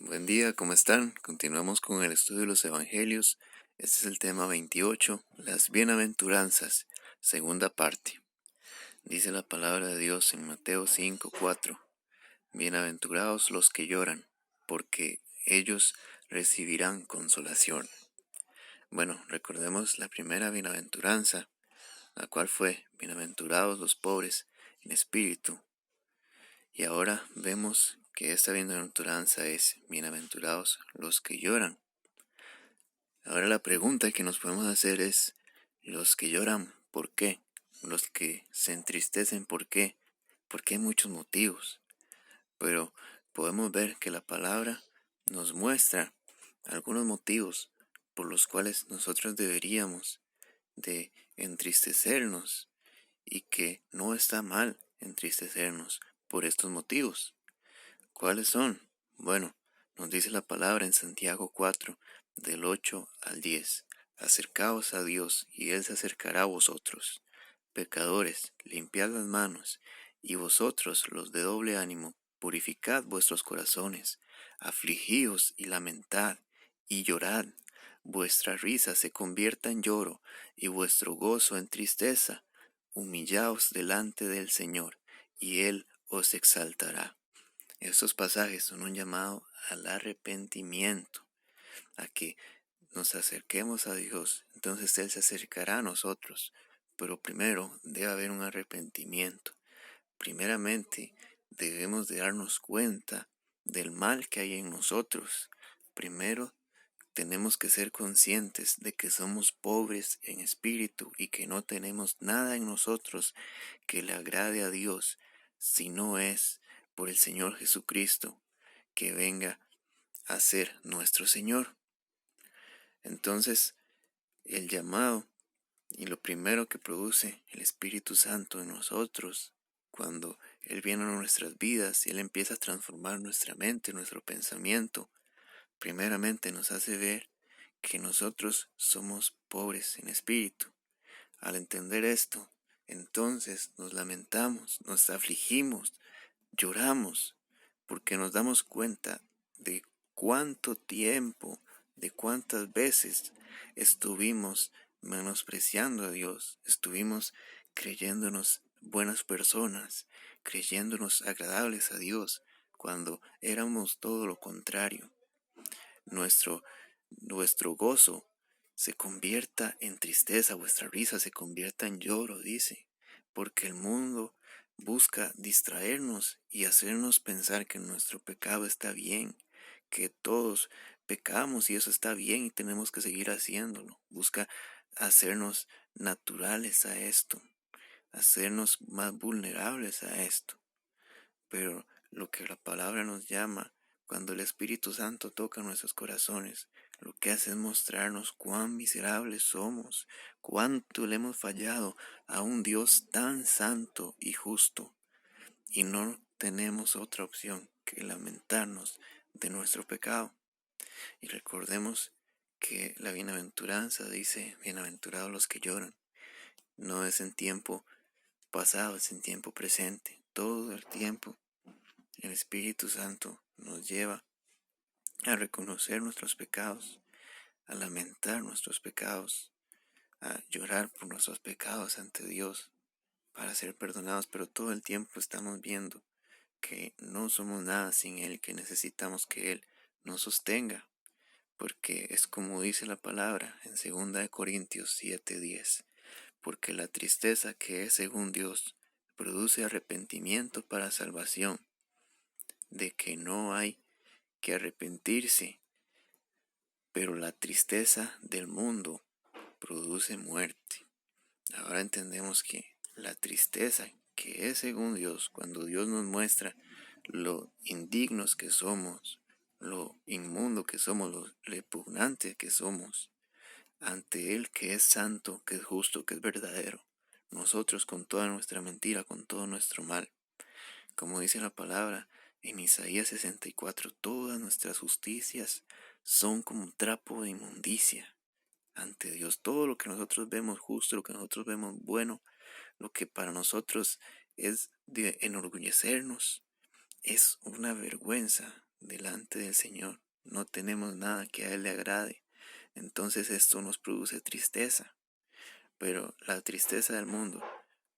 Buen día, ¿cómo están? Continuamos con el estudio de los Evangelios. Este es el tema 28, las bienaventuranzas, segunda parte. Dice la palabra de Dios en Mateo 5:4. Bienaventurados los que lloran, porque ellos recibirán consolación. Bueno, recordemos la primera bienaventuranza, la cual fue: bienaventurados los pobres en espíritu. Y ahora vemos que esta bienaventuranza es: bienaventurados los que lloran. Ahora la pregunta que nos podemos hacer es: los que lloran, ¿por qué? Los que se entristecen, ¿por qué? Porque hay muchos motivos, pero podemos ver que la palabra nos muestra algunos motivos por los cuales nosotros deberíamos de entristecernos, y que no está mal entristecernos por estos motivos. ¿Cuáles son? Bueno, nos dice la palabra en Santiago 4, del 8 al 10. Acercaos a Dios, y Él se acercará a vosotros. Pecadores, limpiad las manos, y vosotros, los de doble ánimo, purificad vuestros corazones. Afligíos y lamentad, y llorad. Vuestra risa se convierta en lloro, y vuestro gozo en tristeza. Humillaos delante del Señor, y Él os exaltará. Estos pasajes son un llamado al arrepentimiento, a que nos acerquemos a Dios. Entonces Él se acercará a nosotros, pero primero debe haber un arrepentimiento. Primeramente debemos de darnos cuenta del mal que hay en nosotros. Primero tenemos que ser conscientes de que somos pobres en espíritu y que no tenemos nada en nosotros que le agrade a Dios, si no es por el Señor Jesucristo, que venga a ser nuestro Señor. Entonces, el llamado y lo primero que produce el Espíritu Santo en nosotros, cuando Él viene a nuestras vidas y Él empieza a transformar nuestra mente, nuestro pensamiento, primeramente nos hace ver que nosotros somos pobres en espíritu. Al entender esto, entonces nos lamentamos, nos afligimos, lloramos, porque nos damos cuenta de cuánto tiempo, de cuántas veces estuvimos menospreciando a Dios, estuvimos creyéndonos buenas personas, creyéndonos agradables a Dios, cuando éramos todo lo contrario. Nuestro gozo se convierta en tristeza, vuestra risa se convierta en lloro, dice, porque el mundo busca distraernos y hacernos pensar que nuestro pecado está bien, que todos pecamos y eso está bien y tenemos que seguir haciéndolo. Busca hacernos naturales a esto, hacernos más vulnerables a esto. Pero lo que la palabra nos llama, cuando el Espíritu Santo toca nuestros corazones, lo que hace es mostrarnos cuán miserables somos, cuánto le hemos fallado a un Dios tan santo y justo. Y no tenemos otra opción que lamentarnos de nuestro pecado. Y recordemos que la bienaventuranza dice: bienaventurados los que lloran. No es en tiempo pasado, es en tiempo presente. Todo el tiempo el Espíritu Santo nos lleva a reconocer nuestros pecados, a lamentar nuestros pecados, a llorar por nuestros pecados ante Dios para ser perdonados, pero todo el tiempo estamos viendo que no somos nada sin Él, que necesitamos que Él nos sostenga, porque es como dice la palabra en 2 Corintios 7:10, porque la tristeza que es según Dios produce arrepentimiento para salvación, de que no hay que arrepentirse, pero la tristeza del mundo produce muerte. Ahora entendemos que la tristeza que es según Dios, cuando Dios nos muestra lo indignos que somos, lo inmundo que somos, lo repugnante que somos, ante Él que es santo, que es justo, que es verdadero, nosotros con toda nuestra mentira, con todo nuestro mal, como dice la palabra en Isaías 64, todas nuestras justicias son como un trapo de inmundicia ante Dios. Todo lo que nosotros vemos justo, lo que nosotros vemos bueno, lo que para nosotros es de enorgullecernos, es una vergüenza delante del Señor. No tenemos nada que a Él le agrade. Entonces esto nos produce tristeza. Pero la tristeza del mundo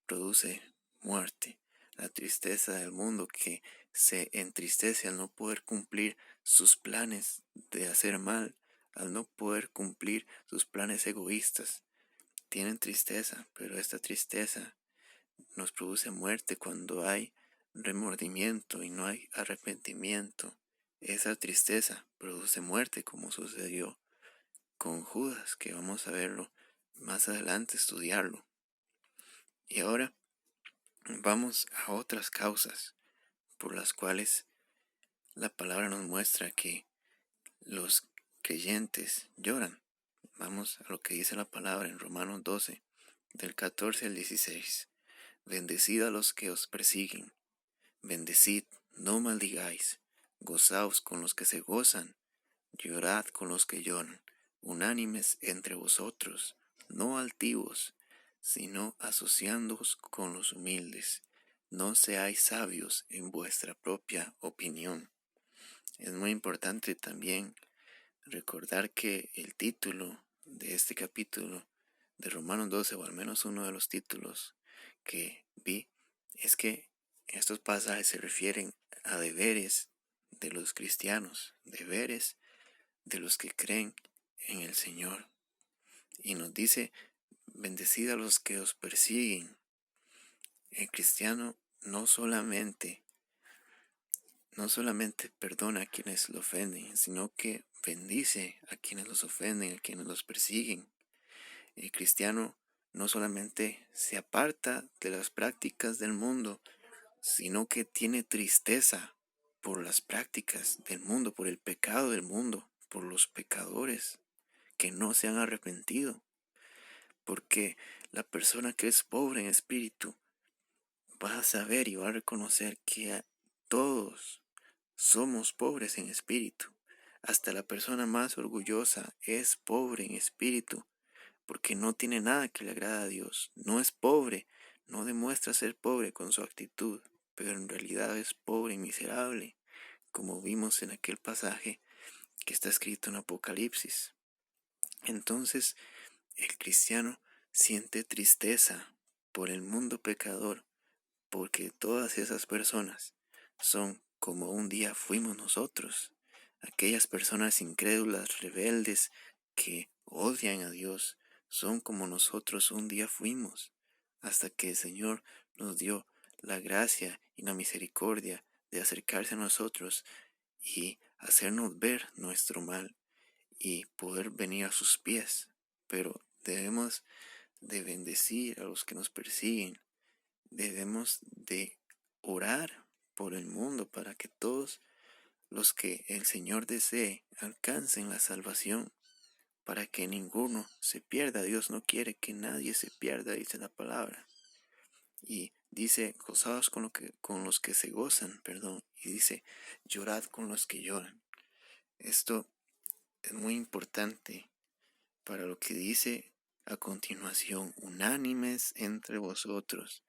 produce muerte. La tristeza del mundo que se entristece al no poder cumplir sus planes de hacer mal, al no poder cumplir sus planes egoístas. Tienen tristeza, pero esta tristeza nos produce muerte cuando hay remordimiento y no hay arrepentimiento. Esa tristeza produce muerte, como sucedió con Judas, que vamos a verlo más adelante, estudiarlo. Y ahora vamos a otras causas por las cuales la palabra nos muestra que los creyentes lloran. Vamos a lo que dice la palabra en Romanos 12, del 14 al 16. Bendecid a los que os persiguen, bendecid, no maldigáis, gozaos con los que se gozan, llorad con los que lloran, unánimes entre vosotros, no altivos, sino asociándoos con los humildes. No seáis sabios en vuestra propia opinión. Es muy importante también recordar que el título de este capítulo de Romanos 12, o al menos uno de los títulos que vi, es que estos pasajes se refieren a deberes de los cristianos, deberes de los que creen en el Señor. Y nos dice, bendecid a los que os persiguen. El cristiano no solamente perdona a quienes lo ofenden, sino que bendice a quienes los ofenden, a quienes los persiguen. El cristiano no solamente se aparta de las prácticas del mundo, sino que tiene tristeza por las prácticas del mundo, por el pecado del mundo, por los pecadores que no se han arrepentido. Porque la persona que es pobre en espíritu va a saber y va a reconocer que todos somos pobres en espíritu. Hasta la persona más orgullosa es pobre en espíritu, porque no tiene nada que le agrada a Dios. No es pobre, no demuestra ser pobre con su actitud, pero en realidad es pobre y miserable, como vimos en aquel pasaje que está escrito en Apocalipsis. Entonces, el cristiano siente tristeza por el mundo pecador, porque todas esas personas son como un día fuimos nosotros, aquellas personas incrédulas, rebeldes, que odian a Dios, son como nosotros un día fuimos, hasta que el Señor nos dio la gracia y la misericordia de acercarse a nosotros y hacernos ver nuestro mal y poder venir a sus pies. Pero debemos de bendecir a los que nos persiguen, debemos de orar por el mundo para que todos los que el Señor desee alcancen la salvación, para que ninguno se pierda. Dios no quiere que nadie se pierda, dice la palabra. Y dice, gozaos con los que se gozan, y dice, llorad con los que lloran. Esto es muy importante para lo que dice a continuación, unánimes entre vosotros,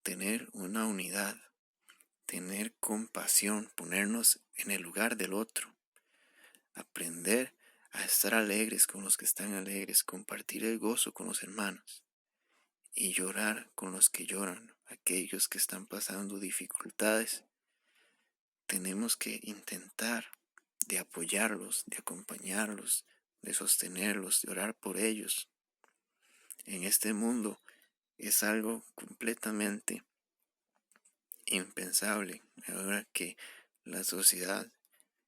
tener una unidad, tener compasión, ponernos en el lugar del otro, aprender a estar alegres con los que están alegres, compartir el gozo con los hermanos y llorar con los que lloran, aquellos que están pasando dificultades. Tenemos que intentar de apoyarlos, de acompañarlos, de sostenerlos, de orar por ellos. En este mundo es algo completamente impensable, ahora que la sociedad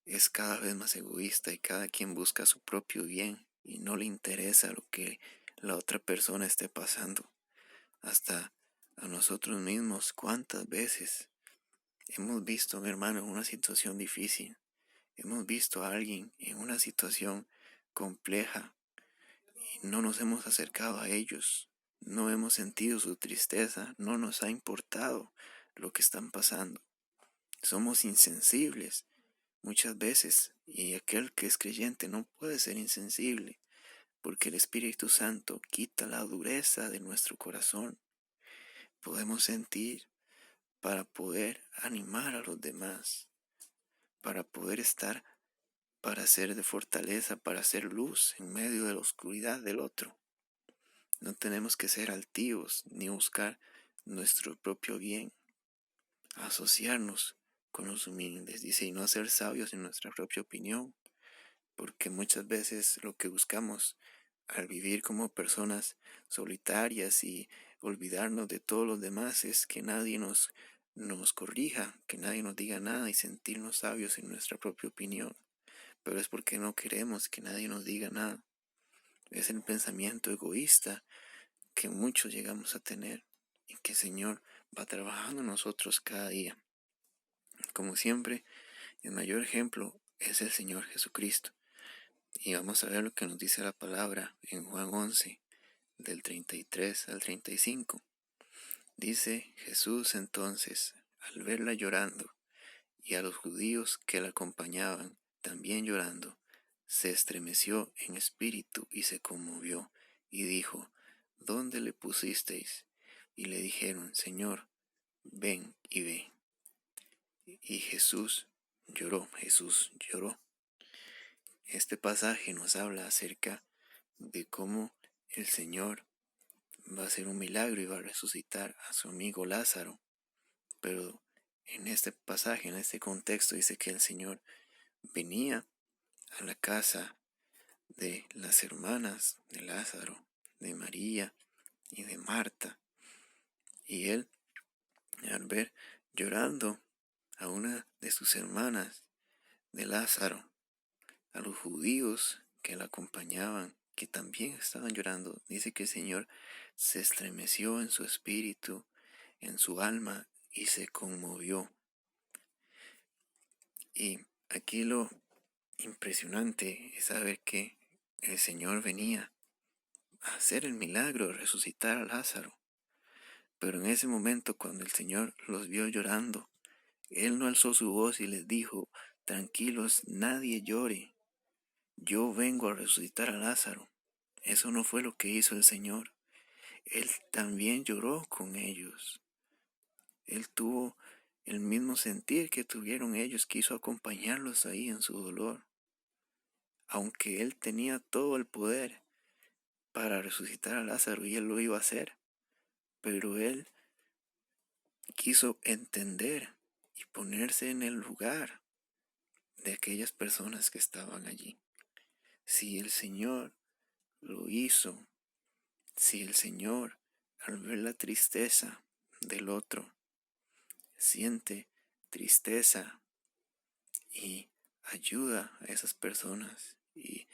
es cada vez más egoísta y cada quien busca su propio bien y no le interesa lo que la otra persona esté pasando. Hasta a nosotros mismos, ¿cuántas veces hemos visto, mi hermano, en una situación difícil? Hemos visto a alguien en una situación compleja y no nos hemos acercado a ellos. No hemos sentido su tristeza, no nos ha importado lo que están pasando. Somos insensibles muchas veces, y aquel que es creyente no puede ser insensible, porque el Espíritu Santo quita la dureza de nuestro corazón. Podemos sentir para poder animar a los demás. para poder estar, para ser de fortaleza, para ser luz en medio de la oscuridad del otro. No tenemos que ser altivos ni buscar nuestro propio bien, asociarnos con los humildes, dice, y no ser sabios en nuestra propia opinión, porque muchas veces lo que buscamos al vivir como personas solitarias y olvidarnos de todos los demás es que nadie nos corrija, que nadie nos diga nada y sentirnos sabios en nuestra propia opinión. Pero es porque no queremos que nadie nos diga nada. Es el pensamiento egoísta que muchos llegamos a tener y que el Señor va trabajando en nosotros cada día. Como siempre, el mayor ejemplo es el Señor Jesucristo. Y vamos a ver lo que nos dice la palabra en Juan 11, del 33 al 35. Dice Jesús entonces, al verla llorando, y a los judíos que la acompañaban también llorando, se estremeció en espíritu y se conmovió, y dijo, ¿dónde le pusisteis? Y le dijeron, Señor, ven y ve. Y Jesús lloró. Este pasaje nos habla acerca de cómo el Señor va a hacer un milagro y va a resucitar a su amigo Lázaro. Pero en este pasaje, en este contexto, dice que el Señor venía a la casa de las hermanas de Lázaro, de María y de Marta. Y él, al ver llorando a una de sus hermanas de Lázaro, a los judíos que la acompañaban, que también estaban llorando, dice que el Señor se estremeció en su espíritu, en su alma, y se conmovió. Y aquí lo impresionante es saber que el Señor venía a hacer el milagro de resucitar a Lázaro. Pero en ese momento, cuando el Señor los vio llorando, Él no alzó su voz y les dijo, tranquilos, nadie llore, yo vengo a resucitar a Lázaro. Eso no fue lo que hizo el Señor. Él también lloró con ellos. Él tuvo el mismo sentir que tuvieron ellos, quiso acompañarlos ahí en su dolor. Aunque Él tenía todo el poder para resucitar a Lázaro y Él lo iba a hacer, pero Él quiso entender y ponerse en el lugar de aquellas personas que estaban allí. Si el Señor lo hizo, si el Señor, al ver la tristeza del otro, siente tristeza y ayuda a esas personas y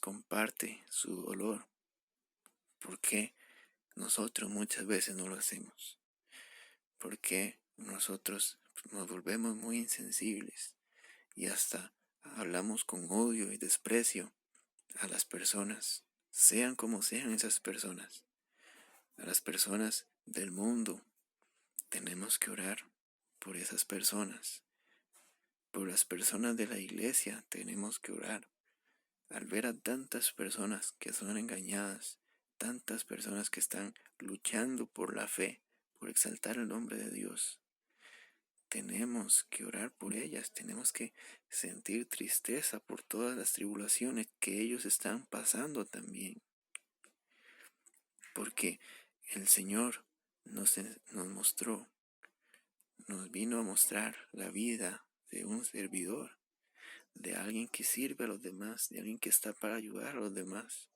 comparte su dolor, ¿por qué nosotros muchas veces no lo hacemos? ¿Por qué nosotros nos volvemos muy insensibles y hasta hablamos con odio y desprecio a las personas, sean como sean esas personas, a las personas del mundo? Tenemos que orar por esas personas, por las personas de la iglesia tenemos que orar. Al ver a tantas personas que son engañadas, tantas personas que están luchando por la fe, por exaltar el nombre de Dios, tenemos que orar por ellas, tenemos que sentir tristeza por todas las tribulaciones que ellos están pasando también. Porque el Señor nos mostró, nos vino a mostrar la vida de un servidor, de alguien que sirve a los demás, de alguien que está para ayudar a los demás.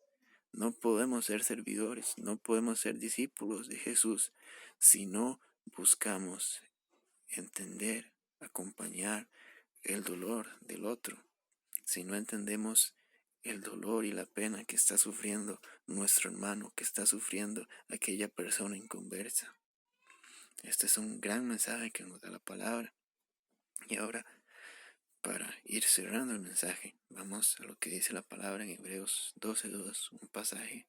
No podemos ser servidores, no podemos ser discípulos de Jesús si no buscamos entender, acompañar el dolor del otro, si no entendemos el dolor y la pena que está sufriendo nuestro hermano, que está sufriendo aquella persona inconversa. Este es un gran mensaje que nos da la palabra. Y ahora, para ir cerrando el mensaje, vamos a lo que dice la palabra en Hebreos 12:2, un pasaje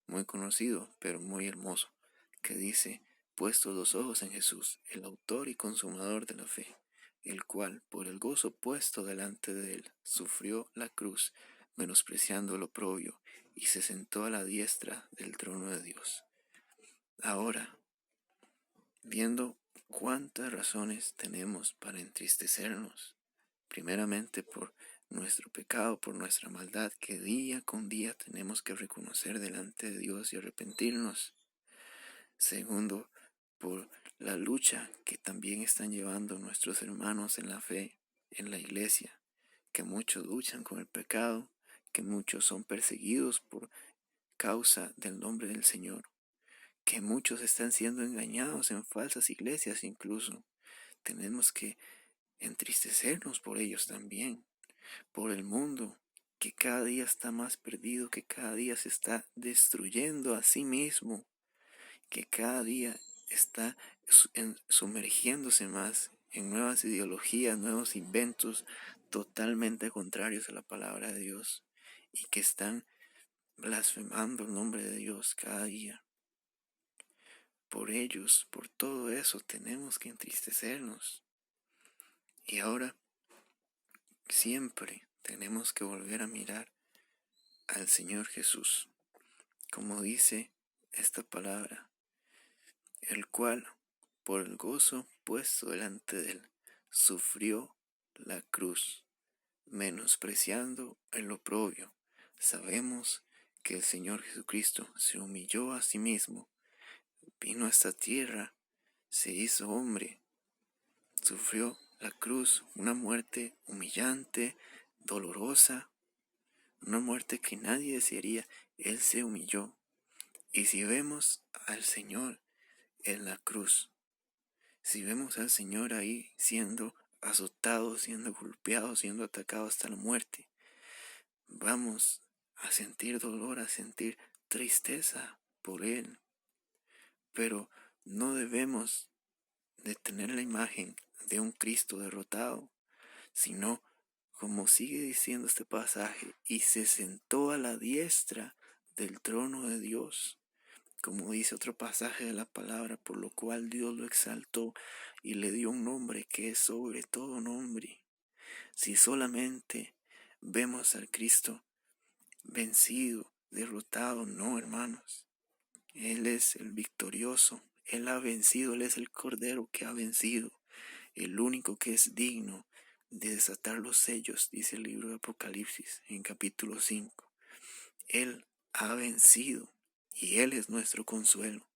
muy conocido, pero muy hermoso, que dice, puestos los ojos en Jesús, el autor y consumador de la fe, el cual, por el gozo puesto delante de él, sufrió la cruz, menospreciando el oprobio, y se sentó a la diestra del trono de Dios. Ahora, viendo cuántas razones tenemos para entristecernos, primeramente por nuestro pecado, por nuestra maldad, que día con día tenemos que reconocer delante de Dios y arrepentirnos. Segundo, por la lucha que también están llevando nuestros hermanos en la fe, en la iglesia, que muchos luchan con el pecado, que muchos son perseguidos por causa del nombre del Señor, que muchos están siendo engañados en falsas iglesias incluso. Tenemos que entristecernos por ellos también, por el mundo, que cada día está más perdido, que cada día se está destruyendo a sí mismo, que cada día está sumergiéndose más en nuevas ideologías, nuevos inventos totalmente contrarios a la palabra de Dios y que están blasfemando el nombre de Dios cada día. Por ellos, por todo eso, tenemos que entristecernos. Y ahora, siempre tenemos que volver a mirar al Señor Jesús, como dice esta palabra, el cual, por el gozo puesto delante de él, sufrió la cruz, menospreciando el oprobio. Sabemos que el Señor Jesucristo se humilló a sí mismo, vino a esta tierra, se hizo hombre, sufrió la cruz, una muerte humillante, dolorosa, una muerte que nadie desearía. Él se humilló. Y si vemos al Señor en la cruz, si vemos al Señor ahí siendo azotado, siendo golpeado, siendo atacado hasta la muerte, vamos a sentir dolor, a sentir tristeza por Él. Pero no debemos de tener la imagen de un Cristo derrotado, sino, como sigue diciendo este pasaje, y se sentó a la diestra del trono de Dios. Como dice otro pasaje de la palabra, por lo cual Dios lo exaltó y le dio un nombre que es sobre todo nombre. Si solamente vemos al Cristo vencido, derrotado, no, hermanos. Él es el victorioso, Él ha vencido, Él es el Cordero que ha vencido, el único que es digno de desatar los sellos, dice el libro de Apocalipsis en capítulo 5. Él ha vencido y Él es nuestro consuelo.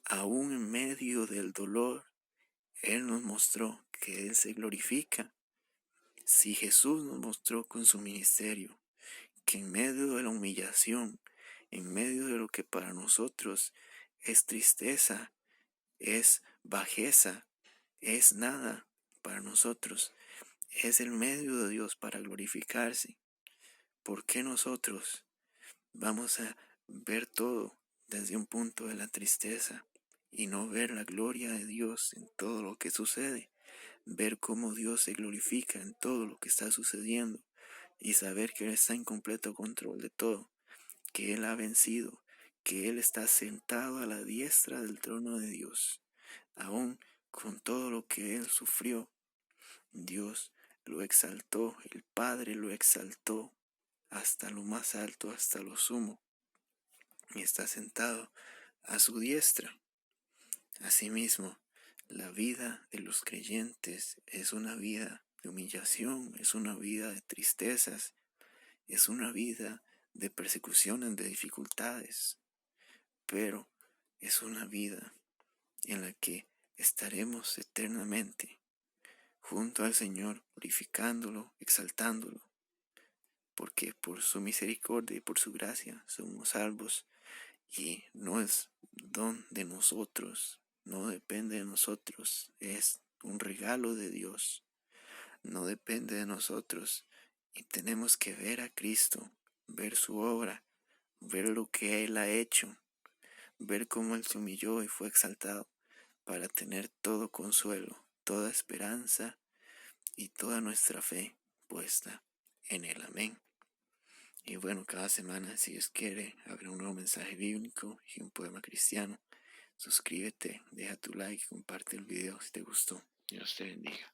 Aún en medio del dolor, Él nos mostró que Él se glorifica. Si Jesús nos mostró con su ministerio que en medio de la humillación, en medio de lo que para nosotros es tristeza, es bajeza, es nada para nosotros, es el medio de Dios para glorificarse, ¿por qué nosotros vamos a ver todo desde un punto de la tristeza y no ver la gloria de Dios en todo lo que sucede? Ver cómo Dios se glorifica en todo lo que está sucediendo y saber que Él está en completo control de todo, que Él ha vencido, que Él está sentado a la diestra del trono de Dios. Aún con todo lo que Él sufrió, Dios lo exaltó, el Padre lo exaltó hasta lo más alto, hasta lo sumo, y está sentado a su diestra. Asimismo, la vida de los creyentes es una vida de humillación, es una vida de tristezas, es una vida de persecuciones, de dificultades, pero es una vida en la que estaremos eternamente junto al Señor, glorificándolo, exaltándolo, porque por su misericordia y por su gracia somos salvos y no es don de nosotros, no depende de nosotros, es un regalo de Dios, no depende de nosotros y tenemos que ver a Cristo, ver su obra, ver lo que Él ha hecho, ver cómo Él se humilló y fue exaltado para tener todo consuelo, toda esperanza y toda nuestra fe puesta en Él. Amén. Y bueno, cada semana, si Dios quiere, habrá un nuevo mensaje bíblico y un poema cristiano. Suscríbete, deja tu like, comparte el video si te gustó. Dios te bendiga.